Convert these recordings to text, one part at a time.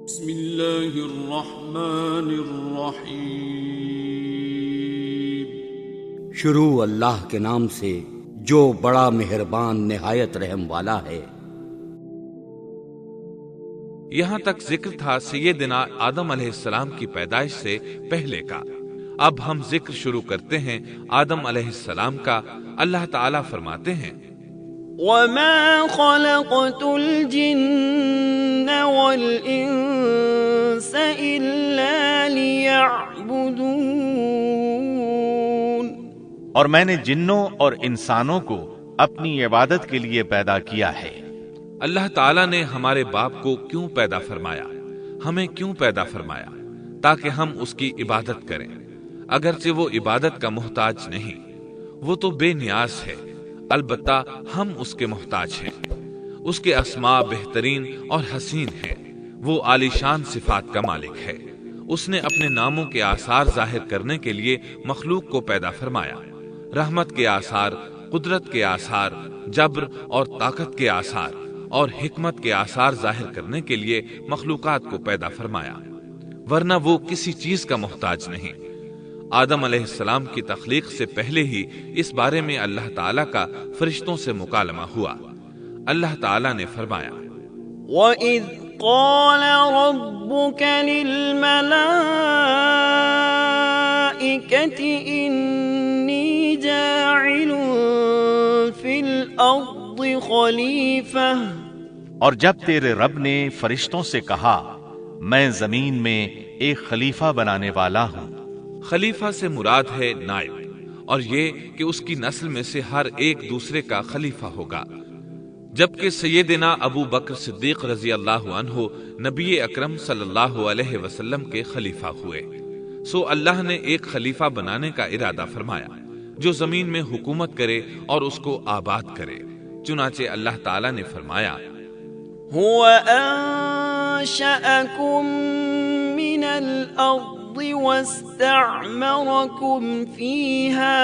بسم اللہ الرحمن الرحیم۔ شروع اللہ کے نام سے جو بڑا مہربان نہایت رحم والا ہے۔ یہاں تک ذکر تھا سیدنا آدم علیہ السلام کی پیدائش سے پہلے کا۔ اب ہم ذکر شروع کرتے ہیں آدم علیہ السلام کا۔ اللہ تعالیٰ فرماتے ہیں وَمَا خَلَقْتُ الْجِنَّ وَالْإِنسَ إِلَّا لِيَعْبُدُونَ، اور میں نے جنوں اور انسانوں کو اپنی عبادت کے لیے پیدا کیا ہے۔ اللہ تعالیٰ نے ہمارے باپ کو کیوں پیدا فرمایا، ہمیں کیوں پیدا فرمایا؟ تاکہ ہم اس کی عبادت کریں، اگرچہ وہ عبادت کا محتاج نہیں، وہ تو بے نیاز ہے، البتہ ہم اس کے محتاج ہیں۔ اس کے اسماء بہترین اور حسین ہیں، وہ عالی شان صفات کا مالک ہے۔ اس نے اپنے ناموں کے آثار ظاہر کرنے کے لیے مخلوق کو پیدا فرمایا، رحمت کے آثار، قدرت کے آثار، جبر اور طاقت کے آثار اور حکمت کے آثار ظاہر کرنے کے لیے مخلوقات کو پیدا فرمایا، ورنہ وہ کسی چیز کا محتاج نہیں۔ آدم علیہ السلام کی تخلیق سے پہلے ہی اس بارے میں اللہ تعالیٰ کا فرشتوں سے مکالمہ ہوا۔ اللہ تعالیٰ نے فرمایا وَإِذْ قَالَ رَبُّكَ لِلْمَلَائِكَةِ إِنِّي جَاعِلٌ فِي الْأَرْضِ خَلِيفَةً، اور جب تیرے رب نے فرشتوں سے کہا میں زمین میں ایک خلیفہ بنانے والا ہوں۔ خلیفہ سے مراد ہے نائب، اور یہ کہ اس کی نسل میں سے ہر ایک دوسرے کا خلیفہ ہوگا۔ جبکہ سیدنا ابو بکر صدیق رضی اللہ عنہ نبی اکرم صلی اللہ علیہ وسلم کے خلیفہ ہوئے، سو اللہ نے ایک خلیفہ بنانے کا ارادہ فرمایا جو زمین میں حکومت کرے اور اس کو آباد کرے۔ چنانچہ اللہ تعالیٰ نے فرمایا هُوَ أَنشَأَكُم مِّنَ الْأَرْضِ وَاسْتَعْمَرَكُمْ فِيهَا،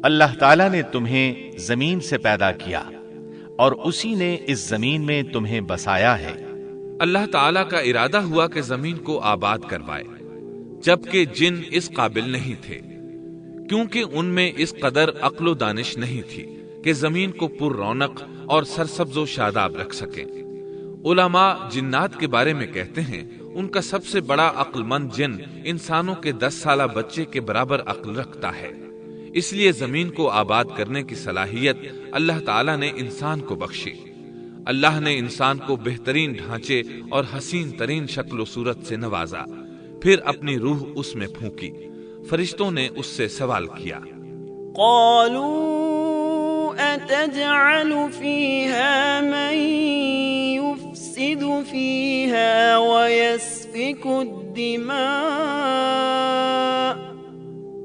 اللہ تعالیٰ نے تمہیں زمین سے پیدا کیا اور اسی نے اس زمین میں تمہیں بسایا ہے۔ اللہ تعالیٰ کا ارادہ ہوا کہ زمین کو آباد کروائے، جبکہ جن اس قابل نہیں تھے، کیونکہ ان میں اس قدر عقل و دانش نہیں تھی کہ زمین کو پر رونق اور سرسبز و شاداب رکھ سکیں۔ علماء جنات کے بارے میں کہتے ہیں ان کا سب سے بڑا عقل مند جن انسانوں کے 10 سالہ بچے کے برابر عقل رکھتا ہے، اس لیے زمین کو آباد کرنے کی صلاحیت اللہ تعالیٰ نے انسان کو بخشی۔ اللہ نے انسان کو بہترین ڈھانچے اور حسین ترین شکل و صورت سے نوازا، پھر اپنی روح اس میں پھونکی۔ فرشتوں نے اس سے سوال کیا قالوا أتجعل فيها من يفسد فيها ويسفك الدماء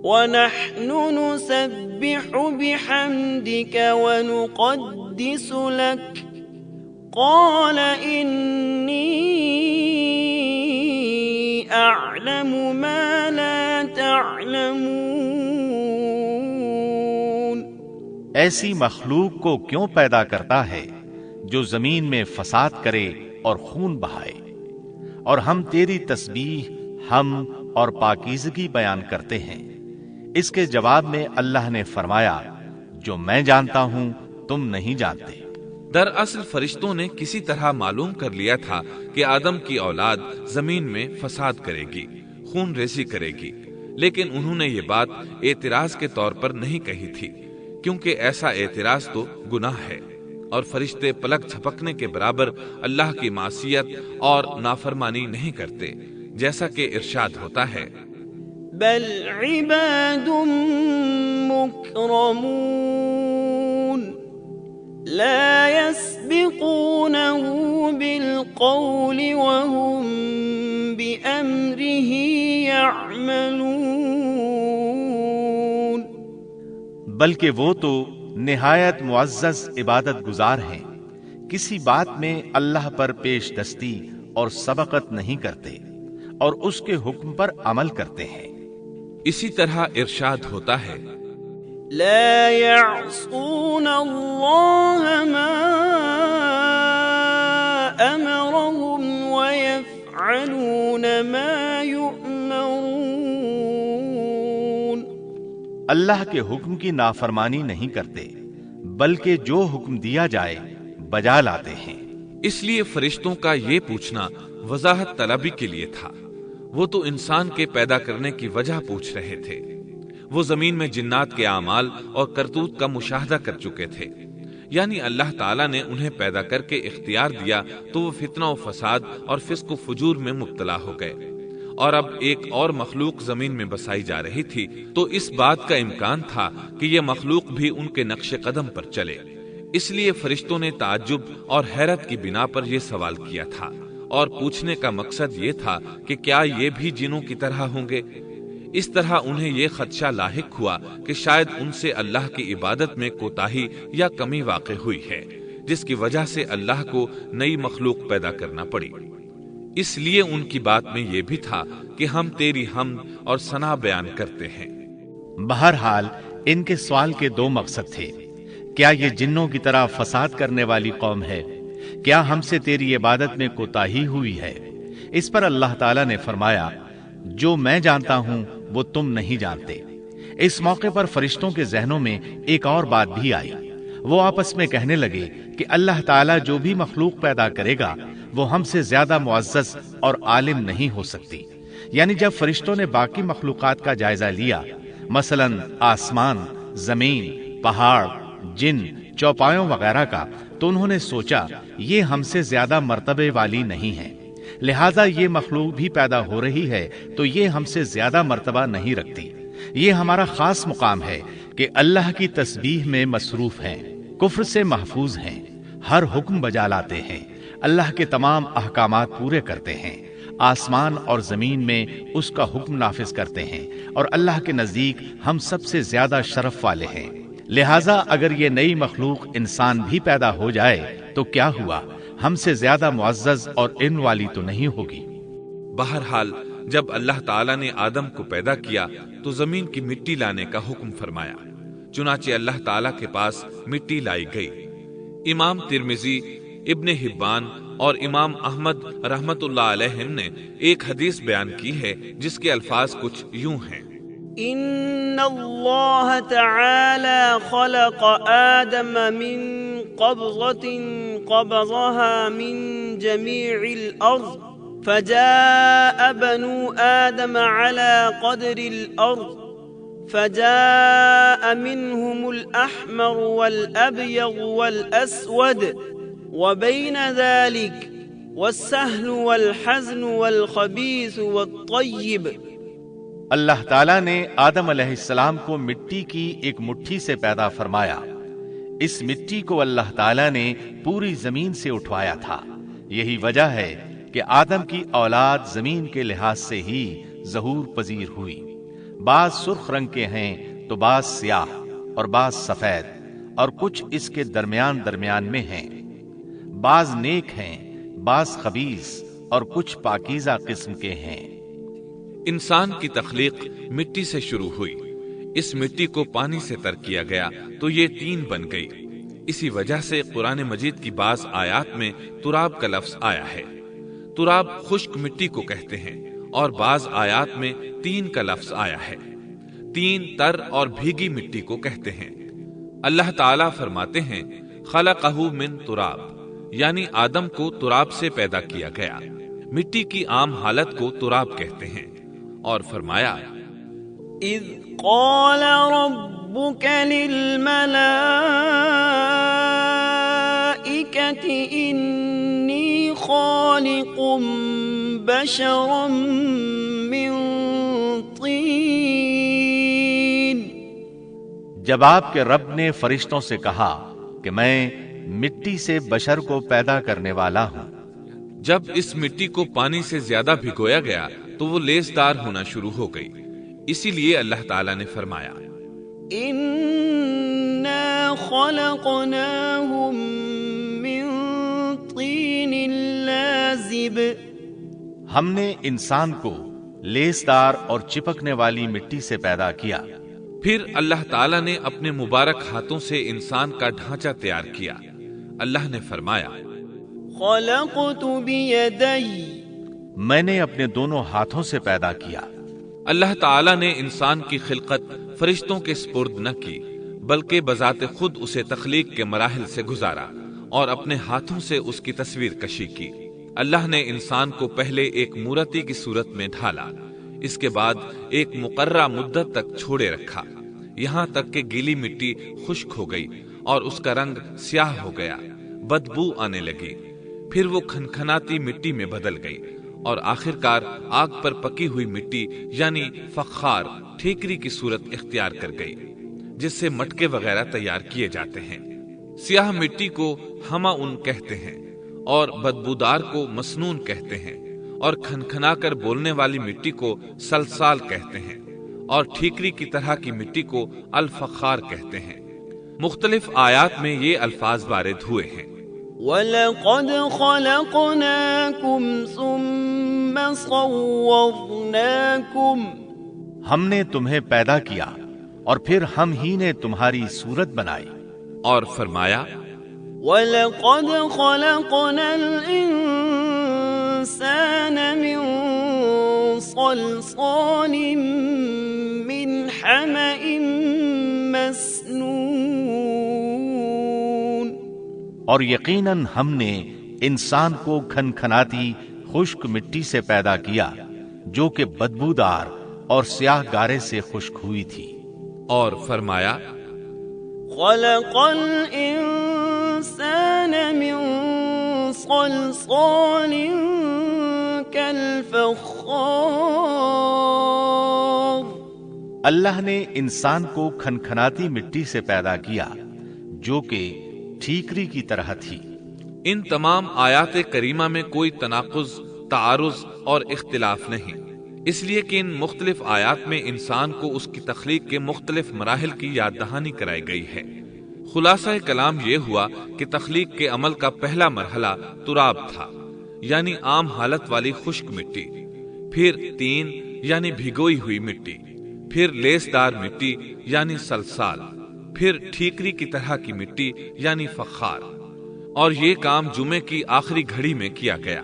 ونحن نسبح بحمدك ونقدس لك قال إني أعلم ما لا تعلمون۔ ایسی مخلوق کو کیوں پیدا کرتا ہے جو زمین میں فساد کرے اور خون بہائے، اور ہم تیری تسبیح، حمد اور پاکیزگی بیان کرتے ہیں۔ اس کے جواب میں اللہ نے فرمایا جو میں جانتا ہوں تم نہیں جانتے۔ دراصل فرشتوں نے کسی طرح معلوم کر لیا تھا کہ آدم کی اولاد زمین میں فساد کرے گی، خون ریزی کرے گی، لیکن انہوں نے یہ بات اعتراض کے طور پر نہیں کہی تھی، کیونکہ ایسا اعتراض تو گناہ ہے، اور فرشتے پلک جھپکنے کے برابر اللہ کی معصیت اور نافرمانی نہیں کرتے، جیسا کہ ارشاد ہوتا ہے بل عباد مکرمون لا يسبقونه بالقول وهم بأمره يعملون، بلکہ وہ تو نہایت معزز عبادت گزار ہیں، کسی بات میں اللہ پر پیش دستی اور سبقت نہیں کرتے، اور اس کے حکم پر عمل کرتے ہیں۔ اسی طرح ارشاد ہوتا ہے لا يعصون الله ما أمرهم ويفعلون يفعلون ما يؤمرون اللہ کے حکم کی نافرمانی نہیں کرتے بلکہ جو حکم دیا جائے بجا لاتے ہیں۔ اس لیے فرشتوں کا یہ پوچھنا وضاحت طلبی کے لیے تھا۔ وہ تو انسان کے پیدا کرنے کی وجہ پوچھ رہے تھے۔ وہ زمین میں جنات کے اعمال اور کرتوت کا مشاہدہ کر چکے تھے، یعنی اللہ تعالیٰ نے انہیں پیدا کر کے اختیار دیا تو وہ فتنہ و فساد اور فسق و فجور میں مبتلا ہو گئے، اور اب ایک اور مخلوق زمین میں بسائی جا رہی تھی، تو اس بات کا امکان تھا کہ یہ مخلوق بھی ان کے نقش قدم پر چلے۔ اس لیے فرشتوں نے تعجب اور حیرت کی بنا پر یہ سوال کیا تھا، اور پوچھنے کا مقصد یہ تھا کہ کیا یہ بھی جنوں کی طرح ہوں گے؟ اس طرح انہیں یہ خدشہ لاحق ہوا کہ شاید ان سے اللہ کی عبادت میں کوتاہی یا کمی واقع ہوئی ہے، جس کی وجہ سے اللہ کو نئی مخلوق پیدا کرنا پڑی۔ اس لیے ان کی بات میں یہ بھی تھا کہ ہم تیری حمد اور ثنا بیان کرتے ہیں۔ بہرحال ان کے سوال کے دو مقصد تھے۔ کیا یہ جنوں کی طرح فساد کرنے والی قوم ہے؟ کیا ہم سے تیری عبادت میں کوتاہی ہوئی ہے؟ اس پر اللہ تعالیٰ نے فرمایا، جو میں جانتا ہوں وہ تم نہیں جانتے۔ اس موقع پر فرشتوں کے ذہنوں میں ایک اور بات بھی آئی۔ وہ آپس میں کہنے لگے کہ اللہ تعالیٰ جو بھی مخلوق پیدا کرے گا وہ ہم سے زیادہ معزز اور عالم نہیں ہو سکتی۔ یعنی جب فرشتوں نے باقی مخلوقات کا جائزہ لیا، مثلا آسمان، زمین، پہاڑ، جن، چوپایوں وغیرہ کا، تو انہوں نے سوچا یہ ہم سے زیادہ مرتبے والی نہیں ہے، لہذا یہ مخلوق بھی پیدا ہو رہی ہے تو یہ ہم سے زیادہ مرتبہ نہیں رکھتی۔ یہ ہمارا خاص مقام ہے کہ اللہ کی تسبیح میں مصروف ہیں، کفر سے محفوظ ہیں، ہر حکم بجا لاتے ہیں، اللہ کے تمام احکامات پورے کرتے ہیں، آسمان اور زمین میں اس کا حکم نافذ کرتے ہیں، اور اللہ کے نزدیک ہم سب سے زیادہ شرف والے ہیں۔ لہٰذا اگر یہ نئی مخلوق انسان بھی پیدا ہو جائے تو کیا ہوا، ہم سے زیادہ معزز اور علم والی تو نہیں ہوگی۔ بہرحال جب اللہ تعالیٰ نے آدم کو پیدا کیا تو زمین کی مٹی لانے کا حکم فرمایا، چنانچہ اللہ تعالیٰ کے پاس مٹی لائی گئی۔ امام ترمذی، ابن حبان اور امام احمد رحمت اللہ علیہم نے ایک حدیث بیان کی ہے جس کے الفاظ کچھ یوں ہیں: ان اللہ تعالی خلق آدم من قبضة قبضها من جميع الأرض فجاء بنو آدم على قدر الأرض فجاء منهم الأحمر والأبيض والأسود وبين ذلك والسهل والحزن والخبيث والطيب۔ اللہ تعالیٰ نے آدم علیہ السلام کو مٹی کی ایک مٹھی سے پیدا فرمایا۔ اس مٹی کو اللہ تعالیٰ نے پوری زمین سے اٹھوایا تھا۔ یہی وجہ ہے کہ آدم کی اولاد زمین کے لحاظ سے ہی ظہور پذیر ہوئی۔ بعض سرخ رنگ کے ہیں تو بعض سیاہ اور بعض سفید، اور کچھ اس کے درمیان میں ہیں۔ بعض نیک ہیں، بعض خبیث، اور کچھ پاکیزہ قسم کے ہیں۔ انسان کی تخلیق مٹی سے شروع ہوئی، اس مٹی کو پانی سے تر کیا گیا تو یہ تین بن گئی۔ اسی وجہ سے قرآن مجید کی بعض آیات میں تراب کا لفظ آیا ہے۔ تراب خشک مٹی کو کہتے ہیں، اور بعض آیات میں تین کا لفظ آیا ہے۔ تین تر اور بھیگی مٹی کو کہتے ہیں۔ اللہ تعالیٰ فرماتے ہیں خلقہ من تراب، یعنی آدم کو تراب سے پیدا کیا گیا۔ مٹی کی عام حالت کو تراب کہتے ہیں، اور فرمایا اذ قال ربك للملائكة انی خالق بشرا من طین۔ جب آپ کے رب نے فرشتوں سے کہا کہ میں مٹی سے بشر کو پیدا کرنے والا ہوں۔ جب اس مٹی کو پانی سے زیادہ بھگویا گیا تو وہ لیسدار ہونا شروع ہو گئی، اسی لیے اللہ تعالیٰ نے فرمایا اِنَّا خَلَقْنَاهُم مِّن طِينٍ لَازِبٍ۔ ہم نے انسان کو لیسدار اور چپکنے والی مٹی سے پیدا کیا۔ پھر اللہ تعالیٰ نے اپنے مبارک ہاتھوں سے انسان کا ڈھانچہ تیار کیا۔ اللہ نے فرمایا خلقت بیدی میں نے اپنے دونوں ہاتھوں سے پیدا کیا۔ اللہ تعالی نے انسان کی خلقت فرشتوں کے سپرد نہ کی، بلکہ بذات خود اسے تخلیق کے مراحل سے گزارا اور اپنے ہاتھوں سے اس کی تصویر کشی کی۔ اللہ نے انسان کو پہلے ایک مورتی کی صورت میں ڈھالا، اس کے بعد ایک مقررہ مدت تک چھوڑے رکھا، یہاں تک کہ گیلی مٹی خشک ہو گئی اور اس کا رنگ سیاہ ہو گیا، بدبو آنے لگی، پھر وہ کھنکھناتی مٹی میں بدل گئی اور آخرکار آگ پر پکی ہوئی مٹی یعنی فخار ٹھیکری کی صورت اختیار کر گئی، جس سے مٹکے وغیرہ تیار کیے جاتے ہیں۔ سیاہ مٹی کو ہما ان کہتے ہیں اور بدبودار کو مسنون کہتے ہیں، اور کھنکھنا کر بولنے والی مٹی کو سلسال کہتے ہیں، اور ٹھیکری کی طرح کی مٹی کو الفخار کہتے ہیں۔ مختلف آیات میں یہ الفاظ وارد ہوئے ہیں۔ وَلَقَدْ خَلَقْنَاكُمْ ثُمَّ صَوَّرْنَاكُمْ، ہم نے تمہیں پیدا کیا اور پھر ہم ہی نے تمہاری صورت بنائی۔ اور فرمایا وَلَقَدْ خَلَقْنَا الْإِنسَانَ مِنْ صَلْصَالٍ مِنْ حَمَإٍ مَسْنُونٍ، اور یقیناً ہم نے انسان کو کھنکھناتی خشک مٹی سے پیدا کیا جو کہ بدبودار اور سیاہ گارے سے خشک ہوئی تھی۔ اور فرمایا خَلَقَ الْإِنسَانَ مِنْ صَلْصَالٍ كَالْفَخَّارِ، اللہ نے انسان کو کھنکھناتی مٹی سے پیدا کیا جو کہ ٹھیکری کی طرح تھی۔ ان تمام آیات کریمہ میں کوئی تناقض، تعارض اور اختلاف نہیں، اس لیے کہ ان مختلف آیات میں انسان کو اس کی تخلیق کے مختلف مراحل کی یاد دہانی کرائی گئی ہے۔ خلاصہ کلام یہ ہوا کہ تخلیق کے عمل کا پہلا مرحلہ تراب تھا، یعنی عام حالت والی خشک مٹی، پھر تین یعنی بھگوئی ہوئی مٹی، پھر لیس دار مٹی یعنی سلسال، پھر ٹھیکری کی طرح کی مٹی یعنی فخار، اور یہ کام جمعے کی آخری گھڑی میں کیا گیا۔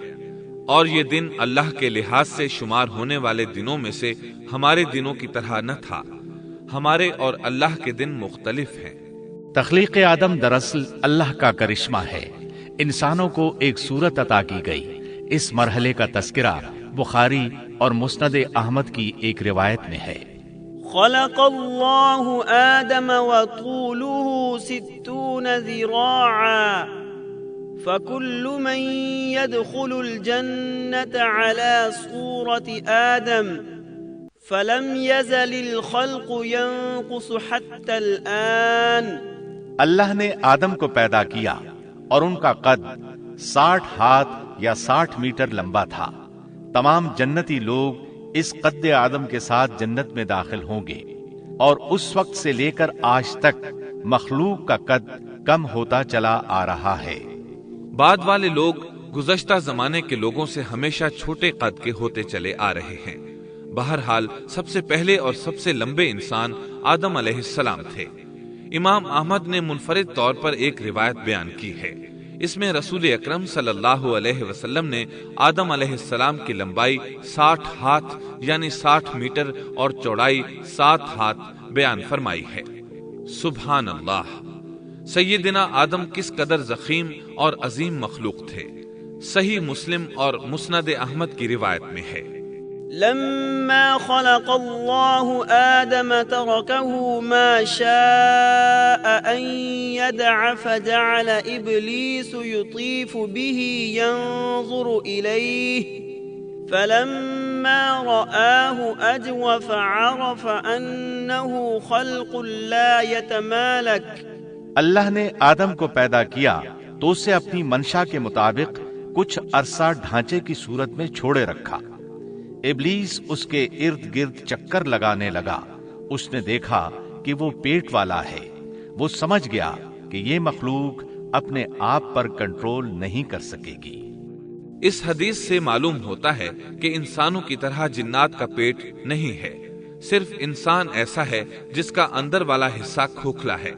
اور یہ دن اللہ کے لحاظ سے شمار ہونے والے دنوں میں سے ہمارے دنوں کی طرح نہ تھا، ہمارے اور اللہ کے دن مختلف ہیں۔ تخلیق آدم دراصل اللہ کا کرشمہ ہے، انسانوں کو ایک صورت عطا کی گئی۔ اس مرحلے کا تذکرہ بخاری اور مسند احمد کی ایک روایت میں ہے۔ خلق اللہ آدم وطوله 60 ذراعا فكل من يدخل الجنة على صورة آدم فلم يزل الخلق ينقص حتى الآن۔ اللہ نے آدم کو پیدا کیا اور ان کا قد 60 ہاتھ یا 60 میٹر لمبا تھا۔ تمام جنتی لوگ اس قد آدم کے ساتھ جنت میں داخل ہوں گے، اور اس وقت سے لے کر آج تک مخلوق کا قد کم ہوتا چلا آ رہا ہے۔ بعد والے لوگ گزشتہ زمانے کے لوگوں سے ہمیشہ چھوٹے قد کے ہوتے چلے آ رہے ہیں۔ بہرحال سب سے پہلے اور سب سے لمبے انسان آدم علیہ السلام تھے۔ امام احمد نے منفرد طور پر ایک روایت بیان کی ہے، اس میں رسول اکرم صلی اللہ علیہ وسلم نے آدم علیہ السلام کی لمبائی 60 ہاتھ یعنی 60 میٹر اور چوڑائی 7 ہاتھ بیان فرمائی ہے۔ سبحان اللہ! سیدنا آدم کس قدر ضخیم اور عظیم مخلوق تھے۔ صحیح مسلم اور مسند احمد کی روایت میں ہے، لما خلق اللہ آدم ترکه ما شاء ان يدع فجعل ابلیس يطیف به ينظر الیہ فلما رآه اجوف عرف انه خلق لا يتمالك۔ اللہ نے آدم کو پیدا کیا تو اسے اپنی منشا کے مطابق کچھ عرصہ ڈھانچے کی صورت میں چھوڑے رکھا۔ ابلیس اس کے ارد گرد چکر لگانے لگا۔ اس نے دیکھا کہ وہ پیٹ والا ہے۔ وہ سمجھ گیا کہ یہ مخلوق اپنے آپ پر کنٹرول نہیں کر سکے گی۔ اس حدیث سے معلوم ہوتا ہے کہ انسانوں کی طرح جنات کا پیٹ نہیں ہے، صرف انسان ایسا ہے جس کا اندر والا حصہ کھوکھلا ہے۔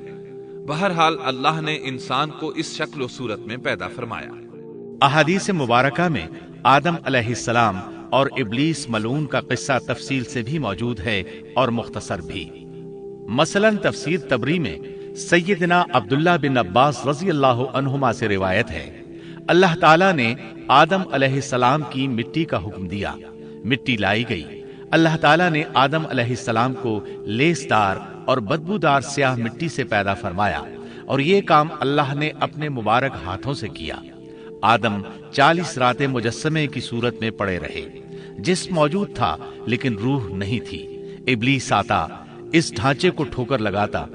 بہرحال اللہ نے انسان کو اس شکل و صورت میں پیدا فرمایا۔ احادیث مبارکہ میں آدم علیہ السلام اور ابلیس ملعون کا قصہ تفصیل سے بھی موجود ہے اور مختصر بھی۔ مثلا تفسیر تبری میں سیدنا عبداللہ بن عباس رضی اللہ عنہما سے روایت ہے، اللہ تعالیٰ نے آدم علیہ السلام کی مٹی کا حکم دیا، مٹی لائی گئی۔ اللہ تعالیٰ نے آدم علیہ السلام کو لیسدار اور بدبودار سیاہ مٹی سے پیدا فرمایا، اور یہ کام اللہ نے اپنے مبارک ہاتھوں سے کیا۔ آدم 40 راتیں مجسمے کی صورت میں پڑے رہے، جسم موجود تھا لیکن روح نہیں تھی۔ ابلیس آتا، اس ڈھانچے کو ٹھوکر لگاتا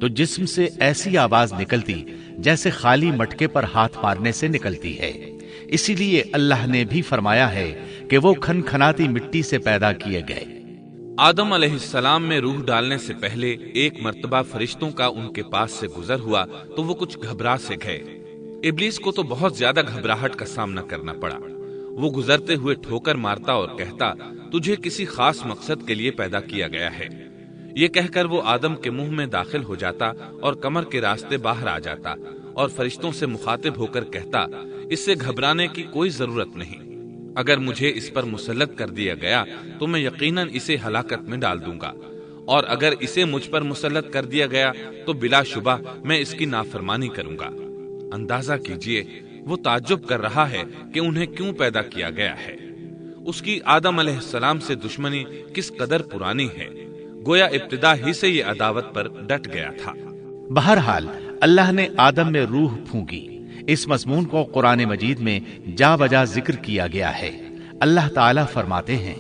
تو جسم سے ایسی آواز نکلتی جیسے خالی مٹکے پر ہاتھ مارنے سے نکلتی ہے۔ اسی لیے اللہ نے بھی فرمایا ہے کہ وہ کھنکھناتی مٹی سے پیدا کیے گئے۔ آدم علیہ السلام میں روح ڈالنے سے پہلے ایک مرتبہ فرشتوں کا ان کے پاس سے گزر ہوا تو وہ کچھ گھبرا سے گئے۔ ابلیس کو تو بہت زیادہ گھبراہٹ کا سامنا کرنا پڑا۔ وہ گزرتے ہوئے ٹھوکر مارتا اور کہتا، تجھے کسی خاص مقصد کے لیے پیدا کیا گیا ہے۔ یہ کہہ کر وہ آدم کے منہ میں داخل ہو جاتا اور کمر کے راستے باہر آ جاتا اور فرشتوں سے مخاطب ہو کر کہتا، اس سے گھبرانے کی کوئی ضرورت نہیں۔ اگر مجھے اس پر مسلط کر دیا گیا تو میں یقیناً اسے ہلاکت میں ڈال دوں گا، اور اگر اسے مجھ پر مسلط کر دیا گیا تو بلا شبہ میں اس کی نافرمانی کروں گا۔ اندازہ کیجئے وہ تعجب کر رہا ہے کہ انہیں کیوں پیدا کیا گیا ہے۔ اس کی آدم علیہ السلام سے دشمنی کس قدر پرانی ہے، گویا ابتدا ہی سے یہ عداوت پر ڈٹ گیا تھا۔ بہرحال اللہ نے آدم میں روح پھونکی۔ اس مضمون کو قرآن مجید میں جا بجا ذکر کیا گیا ہے۔ اللہ تعالیٰ فرماتے ہیں،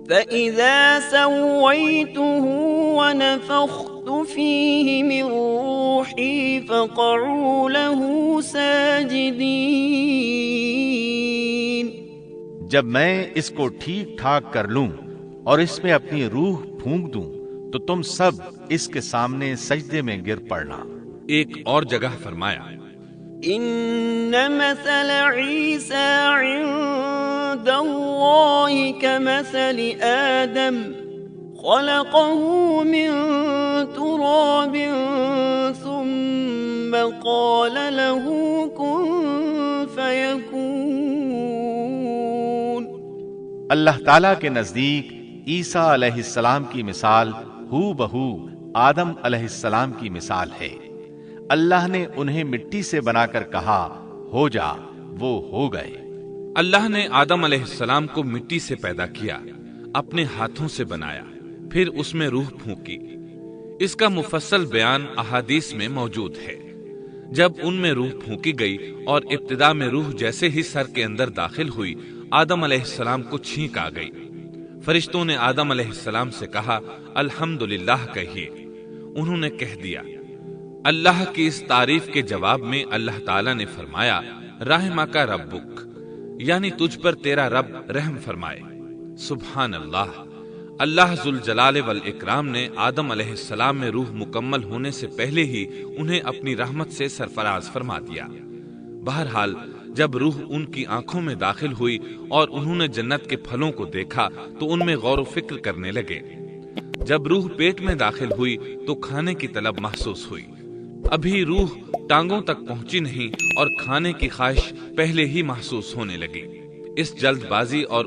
فَإِذَا سَوَّيْتُهُ وَنَفَخْتُ فِيهِ مِن رُّوحِي فَقَعُوا لَهُ سَاجِدِينَ۔ جب میں اس کو ٹھیک ٹھاک کر لوں اور اس میں اپنی روح پھونک دوں تو تم سب اس کے سامنے سجدے میں گر پڑنا۔ ایک اور جگہ فرمایا، إن مثل عيسى عند الله كمثل آدم خلقه من تراب ثم قال له كن فيكون۔ اللہ تعالیٰ کے نزدیک عیسیٰ علیہ السلام کی مثال ہو بہو آدم علیہ السلام کی مثال ہے۔ اللہ نے انہیں مٹی سے بنا کر کہا ہو جا، وہ ہو گئے۔ اللہ نے آدم علیہ السلام کو مٹی سے پیدا کیا، اپنے ہاتھوں سے بنایا، پھر اس میں روح پھونکی۔ اس کا مفصل بیان احادیث میں موجود ہے۔ جب ان میں روح پھونکی گئی اور ابتدا میں روح جیسے ہی سر کے اندر داخل ہوئی، آدم علیہ السلام کو چھینک آ گئی۔ فرشتوں نے آدم علیہ السلام سے کہا، الحمدللہ کہیے۔ انہوں نے کہہ دیا۔ اللہ کی اس تعریف کے جواب میں اللہ تعالیٰ نے فرمایا، رحمک ربک، یعنی تجھ پر تیرا رب رحم فرمائے۔ سبحان اللہ، اللہ ذوالجلال والاکرام نے آدم علیہ السلام میں روح مکمل ہونے سے پہلے ہی انہیں اپنی رحمت سے سرفراز فرما دیا۔ بہرحال جب روح ان کی آنکھوں میں داخل ہوئی اور انہوں نے جنت کے پھلوں کو دیکھا تو ان میں غور و فکر کرنے لگے۔ جب روح پیٹ میں داخل ہوئی تو کھانے کی طلب محسوس ہوئی۔ ابھی روح ٹانگوں تک پہنچی نہیں اور کھانے کی خواہش پہلے ہی محسوس ہونے لگی۔ اس جلد بازی اور